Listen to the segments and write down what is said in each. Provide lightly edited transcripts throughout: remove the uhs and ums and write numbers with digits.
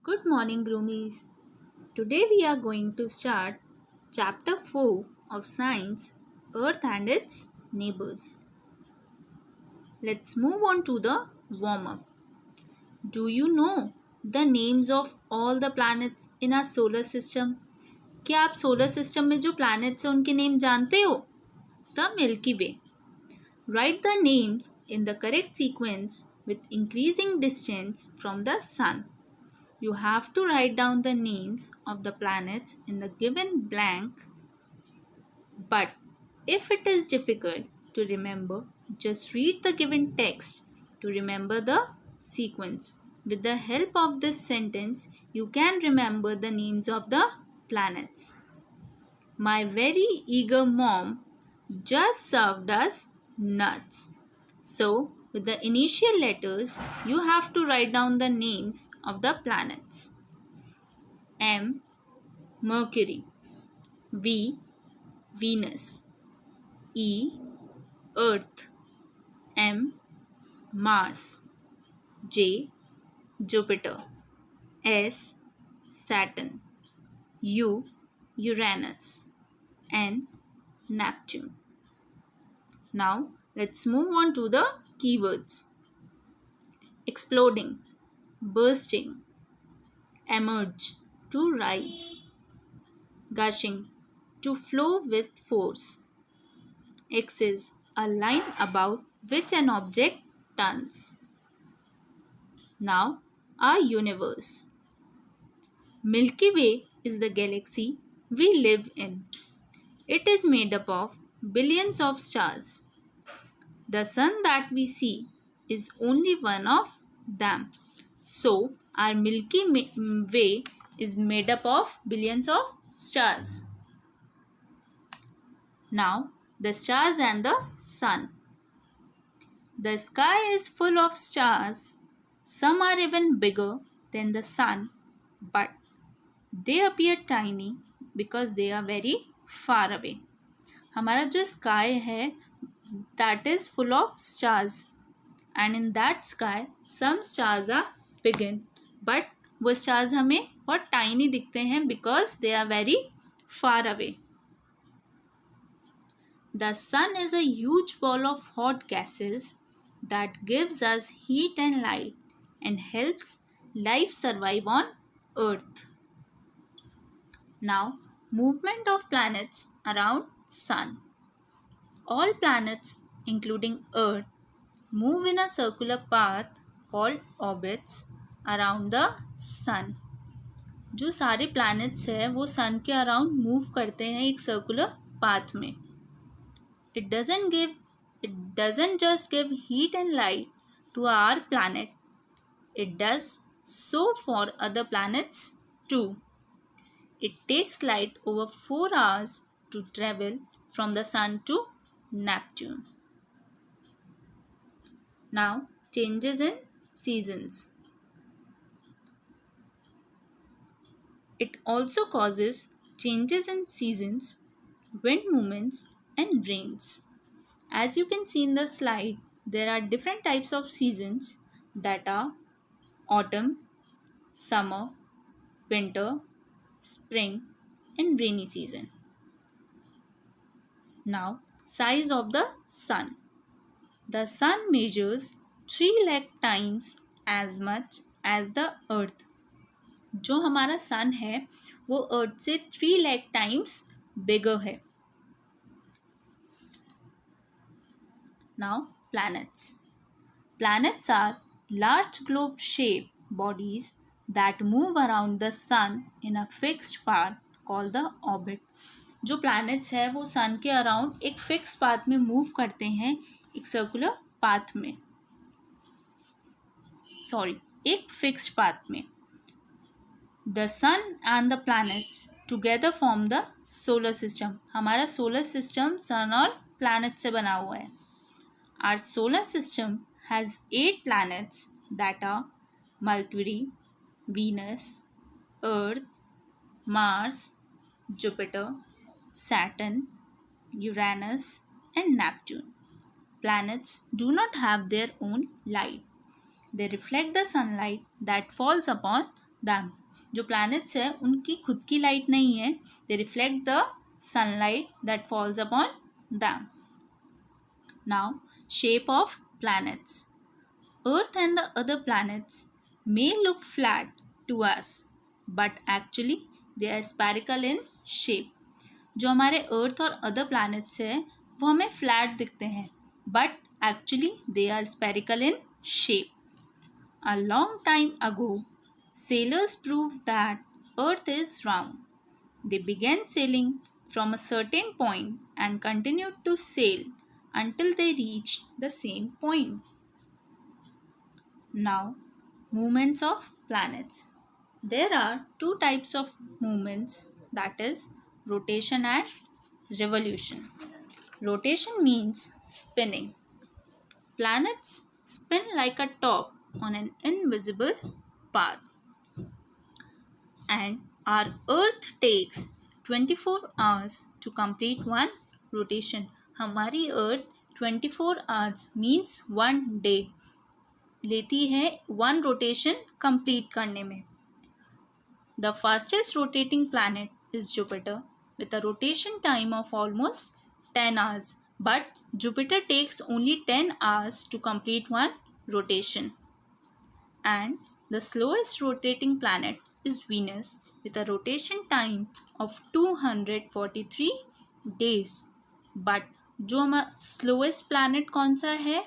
Good morning, Broomies. Today we are going to start Chapter 4 of Science Earth and its Neighbors. Let's move on to the warm up. Do you know the names of all the planets in our solar system? क्या आप solar system में जो planets हैं उनके name जानते हो? The Milky Way. Write the names in the correct sequence with increasing distance from the Sun. You have to write down the names of the planets in the given blank, but if it is difficult to remember, just read the given text to remember the sequence. With the help of this sentence, you can remember the names of the planets. My very eager mom just served us nuts. So, with the initial letters, you have to write down the names of the planets. M. Mercury. V. Venus. E. Earth. M. Mars. J. Jupiter. S. Saturn. U. Uranus. N. Neptune. Now, let's move on to the keywords. Exploding, bursting, emerge, to rise, gushing, to flow with force. X is a line about which an object turns. Now, our universe. Milky Way is the galaxy we live in. It is made up of billions of stars. The sun that we see is only one of them. So, our Milky Way is made up of billions of stars. Now, the stars and the sun. The sky is full of stars. Some are even bigger than the sun, but they appear tiny because they are very far away. हमारा जो sky है, that is full of stars, and in that sky some stars are big, but वो stars हमें बहुत tiny दिखते हैं because they are very far away. The sun is a huge ball of hot gases that gives us heat and light and helps life survive on Earth. Now, movement of planets around sun. All planets, including Earth, move in a circular path called orbits around the sun. जो सारे planets हैं वो sun के around move करते हैं एक circular path में. It doesn't just give heat and light to our planet. It does so for other planets too. It takes light over 4 hours to travel from the sun to Neptune. Now, changes in seasons. It also causes changes in seasons, wind movements, and rains. As you can see in the slide, there are different types of seasons that are autumn, summer, winter, spring, and rainy season. Now, size of the sun. The sun measures 3 lakh times as much as the earth. जो हमारा sun है वो earth से 3 lakh times bigger है. Now, planets. Planets are large globe-shaped bodies that move around the sun in a fixed path called the orbit. जो planets है वो sun के around एक fixed path में move करते हैं एक circular path में. एक fixed path में. The sun and the planets together form the solar system. हमारा solar system sun और planets से बना हुआ है. Our solar system has 8 planets that are Mercury, Venus, Earth, Mars, Jupiter, Saturn, Uranus, and Neptune. Planets do not have their own light. They reflect the sunlight that falls upon them. जो planets है उनकी खुद की light नहीं है. They reflect the sunlight that falls upon them. Now, shape of planets. Earth and the other planets may look flat to us, but actually they are spherical in shape. जो हमारे अर्थ और other planets है वो हमें flat दिखते हैं, but actually they are spherical in shape. A long time ago, sailors proved that Earth is round. They began sailing from a certain point and continued to sail until they reached the same point. Now, movements of planets. There are two types of movements, that is rotation and revolution. Rotation means spinning. Planets spin like a top on an invisible path. And our Earth takes 24 hours to complete one rotation. हमारी Earth 24 hours means 1 day लेती है one rotation complete करने में. The fastest rotating planet is Jupiter with a rotation time of almost 10 hours. But Jupiter takes only 10 hours to complete one rotation. And the slowest rotating planet is Venus with a rotation time of 243 days. But जो हमारा slowest planet कौन सा है?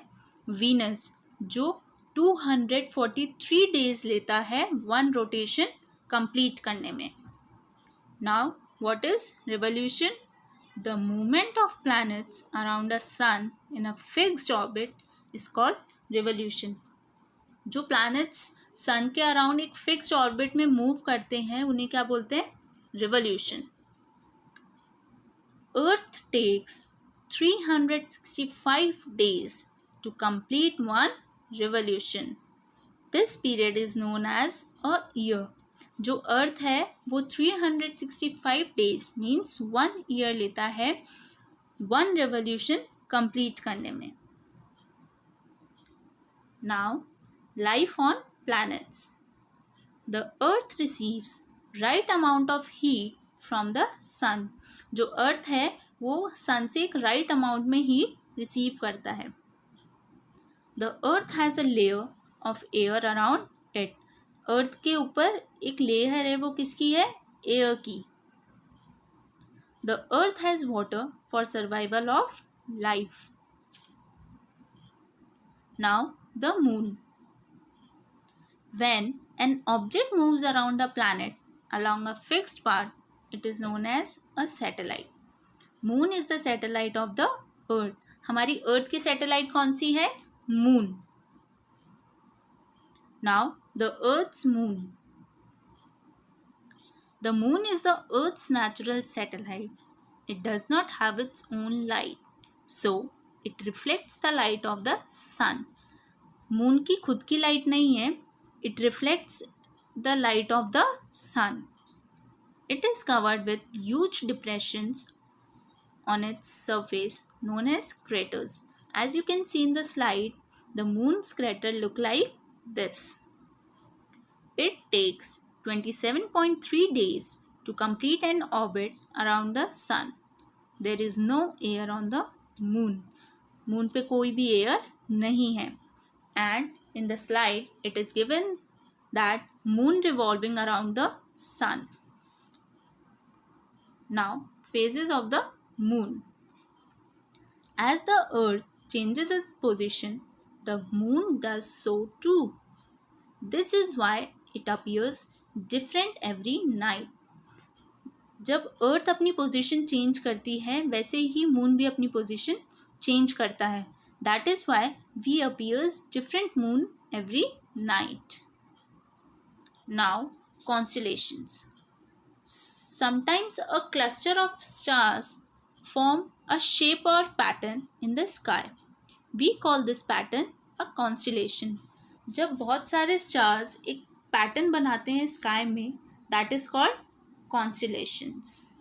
Venus, जो 243 days लेता है one rotation complete करने में. Now, what is revolution? The movement of planets around a sun in a fixed orbit is called revolution. जो planets sun के around एक fixed orbit में move करते हैं उन्हें क्या बोलते हैं? Revolution. Earth takes 365 days to complete one revolution. This period is known as a year. जो अर्थ है वो 365 डेज मीन्स 1 ईयर लेता है वन रेवोल्यूशन कंप्लीट करने में. Now life on planets. The earth receives right amount of heat from the sun. जो earth है वो सन से एक राइट अमाउंट में हीट रिसीव करता है. The earth has a layer of air around it. Earth के ऊपर एक लेयर है वो किसकी है? एयर की. The earth has water for survival of life. Now the moon. When an object moves around the planet along a fixed path, it is known as a satellite. Moon is the satellite of the earth. हमारी अर्थ की satellite कौन सी है? Moon. Now, the Earth's moon. The moon is the Earth's natural satellite. It does not have its own light, so it reflects the light of the sun. Moon की खुद की light नहीं है. It reflects the light of the sun. It is covered with huge depressions on its surface known as craters. As you can see in the slide, the moon's crater look like this. It takes 27.3 days to complete an orbit around the sun. There is no air on the moon. Moon पे कोई भी air नहीं है. And in the slide, it is given that moon revolving around the sun. Now, phases of the moon. As the earth changes its position, the moon does so too. This is why it appears different every night. जब अर्थ अपनी position change करती है वैसे ही moon भी अपनी position change करता है. That is why we appears different moon every night. Now, constellations. Sometimes a cluster of stars form a shape or pattern in the sky. We call this pattern a constellation. जब बहुत सारे stars एक pattern बनाते हैं sky में, that is called constellations.